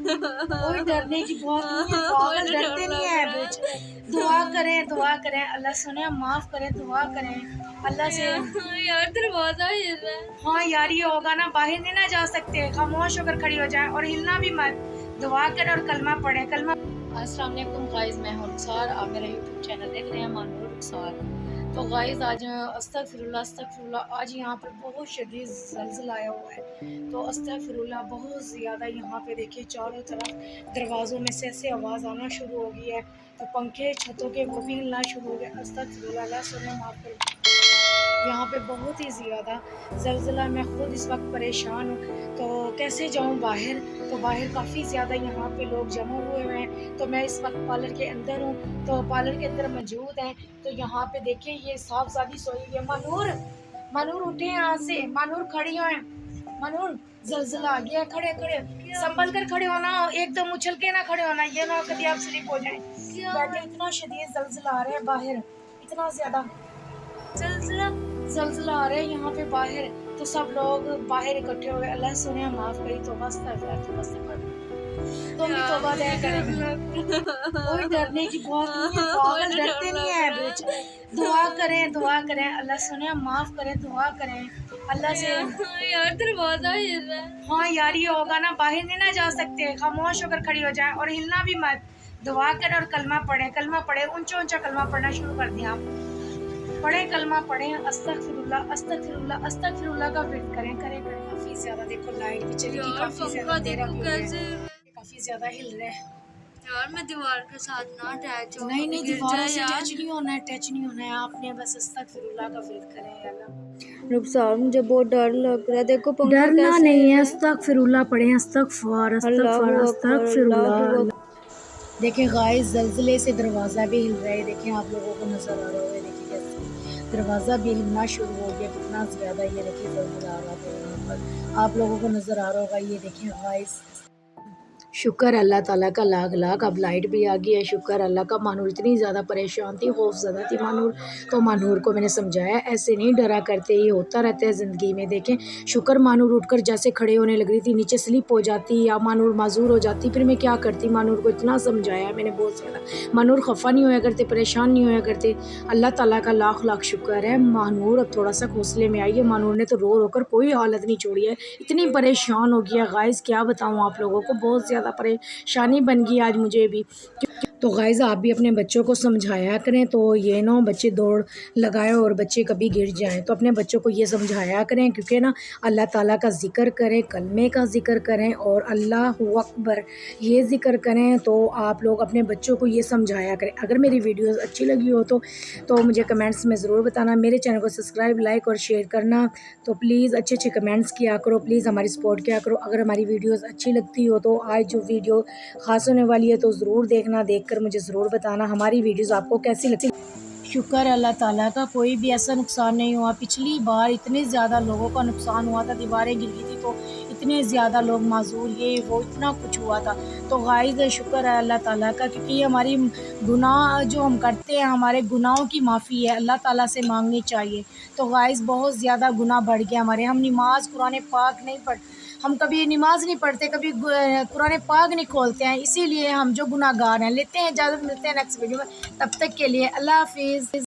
कोई डरने की बात नहीं है, पागल डरते नहीं है कुछ। दुआ करें अल्लाह सुने, माफ करें, दुआ करें अल्लाह से। यार दरवाजा हिल रहा है। हाँ यार ये होगा ना, बाहर नहीं ना जा सकते, खामोश होकर खड़ी हो जाए और हिलना भी मत। दुआ करें और कलमा पढ़े, कलमा। अस्सलाम वालेकुम गाइस, मैं हूं रुखसार, आप मेरा यूट्यूब चैनल देख रहे हैं मानूर रुखसार। तो गाइस आज अस्तगफिरुल्लाह, आज यहाँ पर बहुत शदीद ज़लज़ला आया हुआ है। तो अस्तगफिरुल्लाह, बहुत ज़्यादा यहाँ पे देखिए चारों तरफ दरवाज़ों में से ऐसे आवाज़ आना शुरू हो गई है। तो पंखे छतों के वो भी हिलना शुरू हो गए। अस्तगफिरुल्लाह, सुने माफ़ कर। यहाँ पे बहुत ही ज़्यादा ज़लज़ला, मैं ख़ुद इस वक्त परेशान हूँ। तो कैसे जाऊँ बाहर? तो बाहर काफ़ी ज़्यादा यहाँ पे लोग जमा हुए हैं। तो मैं इस वक्त पार्लर के अंदर हूँ, तो पार्लर के अंदर मौजूद हैं। तो यहाँ पे देखिए ये साहबजादी सोई हुई है। मानूर, मानूर उठे यहाँ से, मानूर खड़ी हैं, मानूर ज़लज़ला आ गया है, खड़े खड़े संभल कर खड़े होना, एकदम उछल के ना खड़े होना, ये ना कभी आप स्लिप हो जाए। बैठे, इतना शदीद ज़लज़ला आ रहा है बाहर, इतना ज़्यादा ज़लज़ला आ रहा है यहाँ पे बाहर। तो सब लोग बाहर इकट्ठे हो गए। अल्लाह सुने, माफ़ करी, तौबा इस्तग़फ़ार, तुम भी तौबा दया करें। कोई डरने की बात नहीं है, पागल डरते नहीं है कुछ। दुआ करें अल्लाह सुने, माफ़ करें, दुआ करें अल्लाह से। यार दरवाजा हिल रहा है। हाँ यार ये होगा ना, बाहर नहीं ना जा सकते, खामोश होकर खड़ी हो जाए और हिलना भी मत। दुआ करें और कलमा पढ़े, ऊंचा ऊंचा कलमा पढ़ना शुरू कर दिया आप। पढ़ें, कलमा पढ़ें, अस्तगफिरुल्लाह अस्तगफिरुल्लाह अस्तगफिरुल्लाह का वेट करें। काफ़ी ज़्यादा देखो लाइट भी चली गई, काफ़ी ज़्यादा अंधेरा भी हो गया है, काफ़ी ज़्यादा हिल रहा है। यार मैं दीवार के साथ ना अटैच हो, नहीं गिर दीवारों जाए से यार। टच नहीं होना है, टच नहीं होना है आपने, बस अस्तगफिरुल्लाह का वेट करें। या अल्लाह, रुखसार मुझे बहुत डर लग रहा है, देखो पंखा डरना कैसे नहीं हिल है, रहा है। अस्तगफिरुल्लाह पढ़ें, अस्तगफिरुल्लाह। देखिए गाइस ज़लज़ले से दरवाज़ा भी हिल रहा है, देखिए आप लोगों को नज़र आ रहा होगा, देखिए कैसे दरवाज़ा भी हिलना शुरू हो गया, कितना ज़्यादा ये देखिए ज़लज़ला आ रहा था यहाँ पर, आप लोगों को नज़र आ रहा होगा। ये देखिए गाइस, शुक्र अल्लाह ताला का, लाख लाख, अब लाइट भी आ गई है, शुक्र अल्लाह का। मानूर इतनी ज़्यादा परेशान थी, खौफज़दा थी मानूर। तो मानूर को मैंने समझाया ऐसे नहीं डरा करते, ये होता रहता है ज़िंदगी में। देखें शुक्र मानूर उठकर जैसे खड़े होने लग रही थी, नीचे स्लिप हो जाती या मानूर माजूर हो जाती, फिर मैं क्या करती। मानूर को इतना समझाया मैंने बहुत ज़्यादा। मानूर खफा नहीं होया करते, परेशान नहीं होया करते। अल्लाह ताला का लाख लाख शुक्र है, मानूर अब थोड़ा सा हौसले में आई है। मानूर ने तो रो रो कर कोई हालत नहीं छोड़ी है, इतनी परेशान हो गया गाइस, क्या बताऊँ आप लोगों को, बहुत ज़्यादा परेशानी बन गई आज मुझे भी। तो गाइज़ आप भी अपने बच्चों को समझाया करें, तो ये ना बच्चे दौड़ लगाए और बच्चे कभी गिर जाएं, तो अपने बच्चों को ये समझाया करें, क्योंकि ना अल्लाह ताला का ज़िक्र करें, कलमे का ज़िक्र करें और अल्लाहु अकबर ये ज़िक्र करें। तो आप लोग अपने बच्चों को ये समझाया करें। अगर मेरी वीडियोस अच्छी लगी हो तो मुझे कमेंट्स में ज़रूर बताना, मेरे चैनल को सब्सक्राइब, लाइक और शेयर करना। तो प्लीज़ अच्छे अच्छे कमेंट्स किया करो, प्लीज़ हमारी सपोर्ट किया करो। अगर हमारी वीडियोस अच्छी लगती हो तो आज जो वीडियो ख़ास होने वाली है तो ज़रूर देखना, देखकर मुझे ज़रूर बताना हमारी वीडियोस आपको कैसी लगती। शुक्र अल्लाह ताला का, कोई भी ऐसा नुकसान नहीं हुआ। पिछली बार इतने ज़्यादा लोगों का नुकसान हुआ था, दीवारें गिर गई थी, तो इतने ज़्यादा लोग माजूर, ये वो इतना कुछ हुआ था। तो गाइज़ शुक्र है अल्लाह ताला का, क्योंकि ये हमारी गुनाह जो हम करते हैं, हमारे गुनाहों की माफ़ी है, अल्लाह ताला से मांगनी चाहिए। तो गाइज़ बहुत ज़्यादा गुनाह बढ़ गया हमारे, हम नमाज कुरान पाक नहीं पढ़, हम कभी नमाज नहीं पढ़ते, कभी कुरान पाक नहीं खोलते हैं, इसीलिए हम जो गुनाहगार हैं। लेते हैं इजाज़त, मिलते हैं नेक्स्ट वीडियो में, तब तक के लिए अल्लाह हाफिज़।